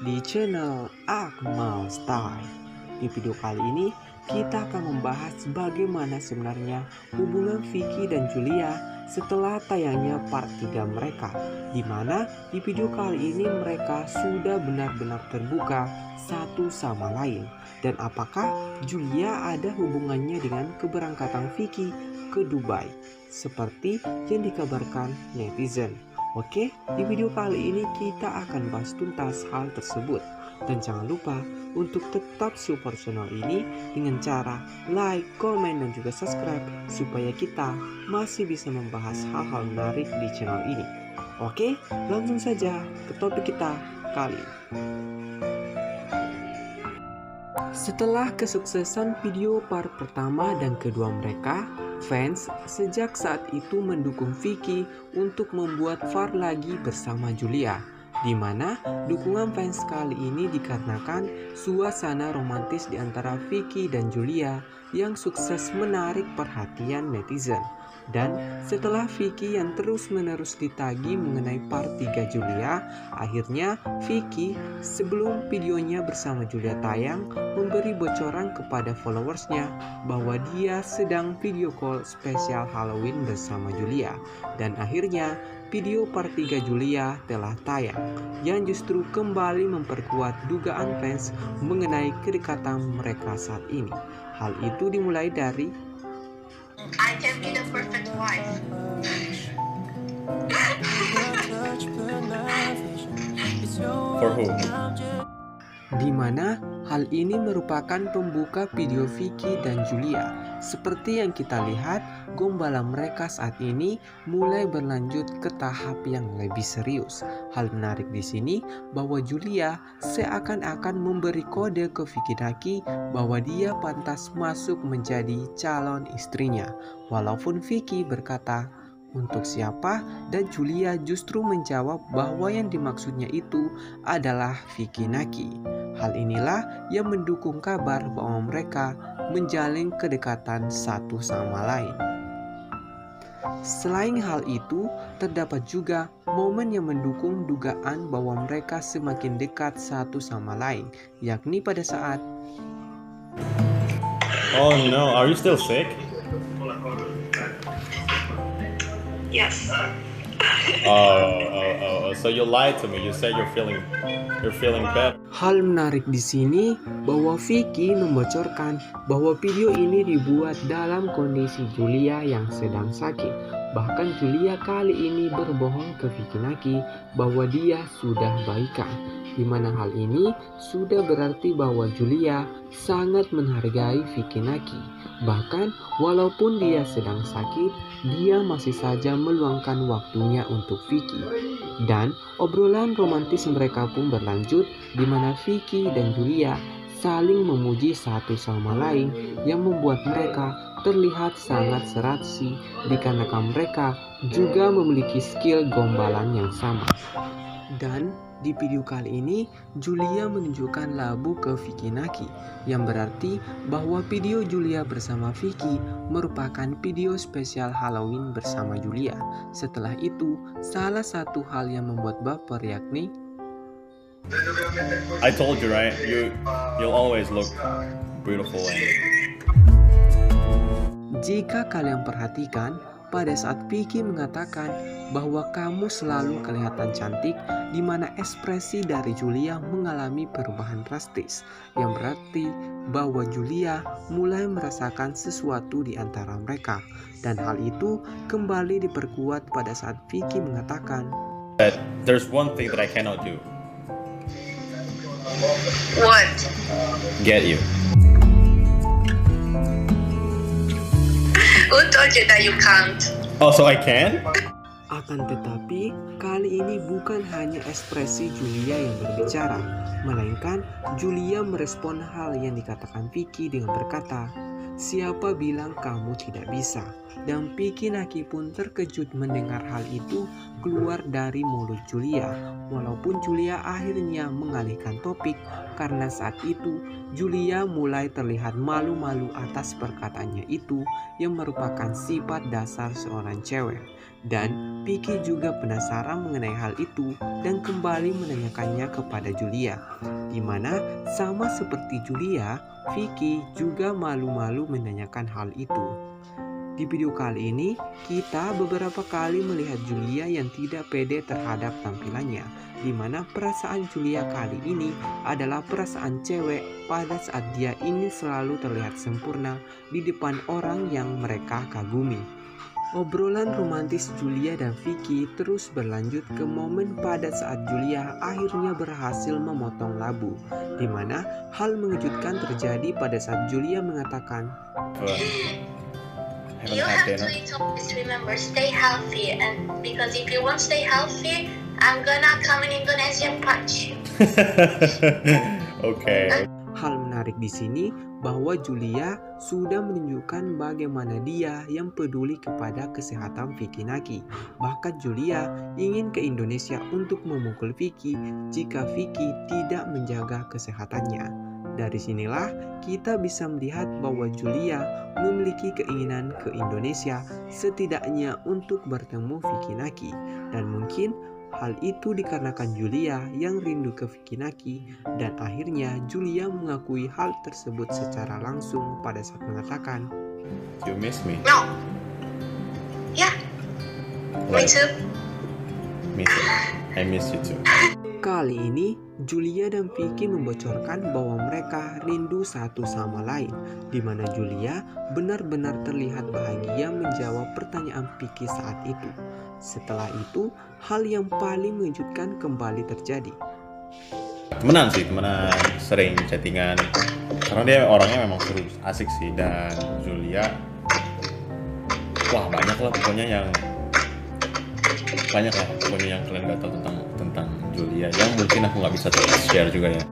di channel Akmal Style. Di video kali ini kita akan membahas bagaimana sebenarnya hubungan Vicky dan Julia setelah tayangnya part 3 mereka, di mana di video kali ini mereka sudah benar-benar terbuka satu sama lain. Dan apakah Julia ada hubungannya dengan keberangkatan Vicky ke Dubai seperti yang dikabarkan netizen? Oke, di video kali ini kita akan bahas tuntas hal tersebut. Dan jangan lupa untuk tetap support channel ini dengan cara like, komen, dan juga subscribe supaya kita masih bisa membahas hal-hal menarik di channel ini. Oke, langsung saja ke topik kita kali ini. Setelah kesuksesan video part pertama dan kedua mereka, fans sejak saat itu mendukung Vicky untuk membuat part lagi bersama Julia, di mana dukungan fans kali ini dikarenakan suasana romantis di antara Vicky dan Julia yang sukses menarik perhatian netizen. Dan setelah Vicky yang terus-menerus ditagih mengenai part 3 Julia, akhirnya Vicky sebelum videonya bersama Julia tayang memberi bocoran kepada followersnya bahwa dia sedang video call spesial Halloween bersama Julia. Dan akhirnya video part 3 Julia telah tayang, yang justru kembali memperkuat dugaan fans mengenai kedekatan mereka saat ini. Hal itu dimulai dari I can be the perfect wife. For who? di mana hal ini merupakan pembuka video Vicky dan Julia. Seperti yang kita lihat, gombalan mereka saat ini mulai berlanjut ke tahap yang lebih serius. Hal menarik di sini bahwa Julia seakan-akan memberi kode ke Vicky Naki bahwa dia pantas masuk menjadi calon istrinya. Walaupun Vicky berkata, "Untuk siapa?" dan Julia justru menjawab bahwa yang dimaksudnya itu adalah Vicky Naki. Hal inilah yang mendukung kabar bahwa mereka menjalin kedekatan satu sama lain. Selain hal itu, terdapat juga momen yang mendukung dugaan bahwa mereka semakin dekat satu sama lain, yakni pada saat Oh no, are you still sick? Yes. So you lied to me. You said you're feeling bad. hal menarik di sini bahwa Vicky membocorkan bahwa video ini dibuat dalam kondisi Julia yang sedang sakit. Bahkan Julia kali ini berbohong ke Vicky Naki bahwa dia sudah baikan, di mana hal ini sudah berarti bahwa Julia sangat menghargai Vicky Naki. Bahkan walaupun dia sedang sakit, dia masih saja meluangkan waktunya untuk Vicky. Dan obrolan romantis mereka pun berlanjut, di mana Vicky dan Julia saling memuji satu sama lain yang membuat mereka terlihat sangat serasi dikarenakan mereka juga memiliki skill gombalan yang sama. Dan di video kali ini Julia menunjukkan labu ke Vicky Naki, yang berarti bahwa video Julia bersama Vicky merupakan video spesial Halloween bersama Julia. Setelah itu, salah satu hal yang membuat baper yakni I told you, right? You'll always look beautiful. jika kalian perhatikan, pada saat Vicky mengatakan bahwa kamu selalu kelihatan cantik, di mana ekspresi dari Julia mengalami perubahan drastis, yang berarti bahwa Julia mulai merasakan sesuatu di antara mereka. Dan hal itu kembali diperkuat pada saat Vicky mengatakan, But there's one thing that I cannot do. What? Get you. Who told you that you can't? Oh, so I can? akan tetapi kali ini bukan hanya ekspresi Julia yang berbicara, melainkan Julia merespon hal yang dikatakan Vicky dengan berkata, "Siapa bilang kamu tidak bisa?" Dan Vicky Naki pun terkejut mendengar hal itu keluar dari mulut Julia. Walaupun Julia akhirnya mengalihkan topik karena saat itu Julia mulai terlihat malu-malu atas perkataannya itu yang merupakan sifat dasar seorang cewek. Dan Vicky juga penasaran mengenai hal itu dan kembali menanyakannya kepada Julia, di mana sama seperti Julia, Vicky juga malu-malu menanyakan hal itu. Di video kali ini, kita beberapa kali melihat Julia yang tidak pede terhadap tampilannya, di mana perasaan Julia kali ini adalah perasaan cewek pada saat dia ingin selalu terlihat sempurna di depan orang yang mereka kagumi. Obrolan romantis Julia dan Vicky terus berlanjut ke momen pada saat Julia akhirnya berhasil memotong labu, di mana hal mengejutkan terjadi pada saat Julia mengatakan, You have to always remember, stay healthy, and because if you won't stay healthy, I'm gonna come in Indonesia and punch you. Okay. Hal menarik di sini bahwa Julia sudah menunjukkan bagaimana dia yang peduli kepada kesehatan Vicky Naki. Bahkan Julia ingin ke Indonesia untuk memukul Vicky jika Vicky tidak menjaga kesehatannya. Dari sinilah kita bisa melihat bahwa Julia memiliki keinginan ke Indonesia setidaknya untuk bertemu Vicky Naki, dan mungkin hal itu dikarenakan Julia yang rindu ke Vicky Naki, dan akhirnya Julia mengakui hal tersebut secara langsung pada saat mengatakan, You miss me. No. Yeah, me Like, too. me too. I miss you too. Kali ini Julia dan Vicky membocorkan bahwa mereka rindu satu sama lain, di mana Julia benar-benar terlihat bahagia menjawab pertanyaan Vicky saat itu. Setelah itu, hal yang paling mengejutkan kembali terjadi. Temenan sering chattingan karena dia orangnya memang seru, asik sih. Dan Julia, wah banyak lah pokoknya yang kalian gak tahu tentang Julia yang mungkin aku nggak bisa share juga ya.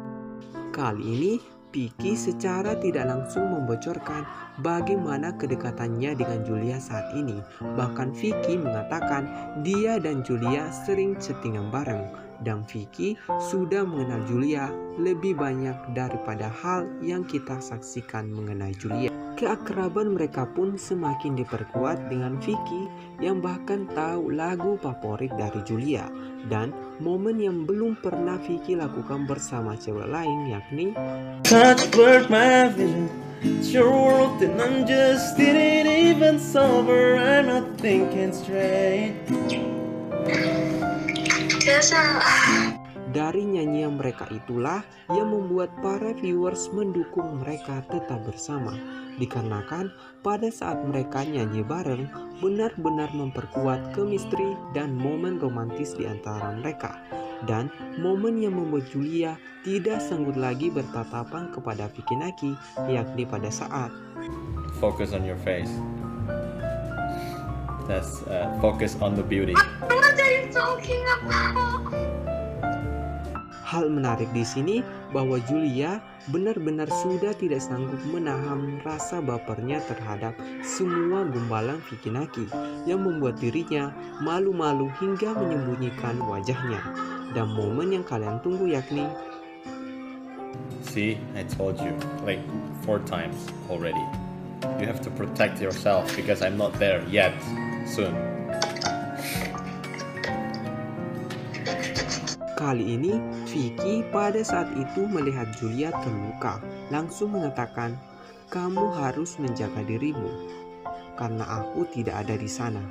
Kali ini Vicky secara tidak langsung membocorkan bagaimana kedekatannya dengan Julia saat ini. Bahkan Vicky mengatakan dia dan Julia sering chattingan bareng, dan Vicky sudah mengenal Julia lebih banyak daripada hal yang kita saksikan mengenai Julia. Keakraban mereka pun semakin diperkuat dengan Vicky yang bahkan tahu lagu favorit dari Julia, dan momen yang belum pernah Vicky lakukan bersama cewek lain, yakni Touch blurred my vision. It's your world and I'm just didn't even sober. I'm not thinking straight. dari nyanyian mereka itulah yang membuat para viewers mendukung mereka tetap bersama, dikarenakan pada saat mereka nyanyi bareng benar-benar memperkuat chemistry dan momen romantis di antara mereka, dan momen yang membuat Julia tidak sanggup lagi bertatapan kepada Vicky Naki, yakni pada saat Focus on your face. That's focus on the beauty. What are you talking about? hal menarik di sini bahwa Julia benar-benar sudah tidak sanggup menahan rasa bapernya terhadap semua gombalan Vicky Naki yang membuat dirinya malu-malu hingga menyembunyikan wajahnya. Dan momen yang kalian tunggu yakni See, I told you like 4 times already. You have to protect yourself because I'm not there yet. Soon. Kali ini, Vicky pada saat itu melihat Julia terluka, langsung mengatakan, "Kamu harus menjaga dirimu, karena aku tidak ada di sana."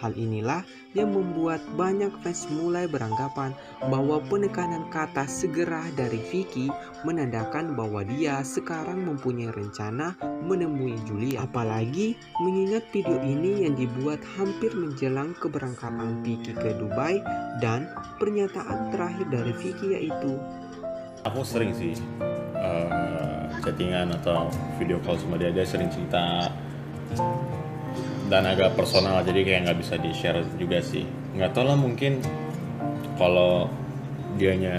Hal inilah yang membuat banyak fans mulai beranggapan bahwa penekanan kata segera dari Vicky menandakan bahwa dia sekarang mempunyai rencana menemui Julia. Apalagi mengingat video ini yang dibuat hampir menjelang keberangkatan Vicky ke Dubai, dan pernyataan terakhir dari Vicky yaitu, Aku sering sih chattingan atau video call sama dia sering cerita dan agak personal, jadi kayak nggak bisa di share juga sih. Nggak tahu lah, mungkin kalau dianya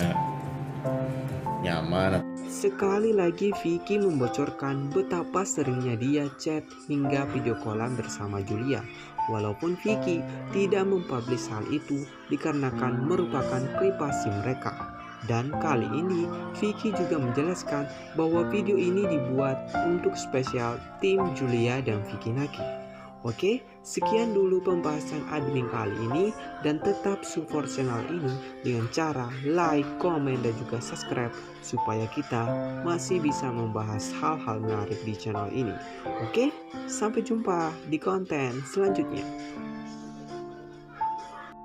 nyaman. Sekali lagi Vicky membocorkan betapa seringnya dia chat hingga video callan bersama Julia, walaupun Vicky tidak mempublish hal itu dikarenakan merupakan privasi mereka. Dan kali ini Vicky juga menjelaskan bahwa video ini dibuat untuk spesial tim Julia dan Vicky Naki. Oke, sekian dulu pembahasan admin kali ini, dan tetap support channel ini dengan cara like, komen, dan juga subscribe supaya kita masih bisa membahas hal-hal menarik di channel ini. Oke, sampai jumpa di konten selanjutnya.